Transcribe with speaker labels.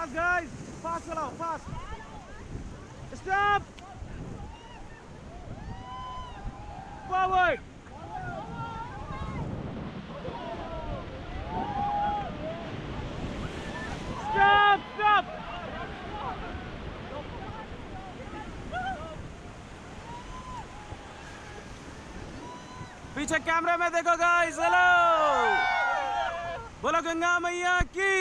Speaker 1: Fast guys, fast चलाओ, fast. Stop. Forward. Stop, stop. पीछे कैमरे में देखो गाइस, हेलो, बोलो गंगा मैया की।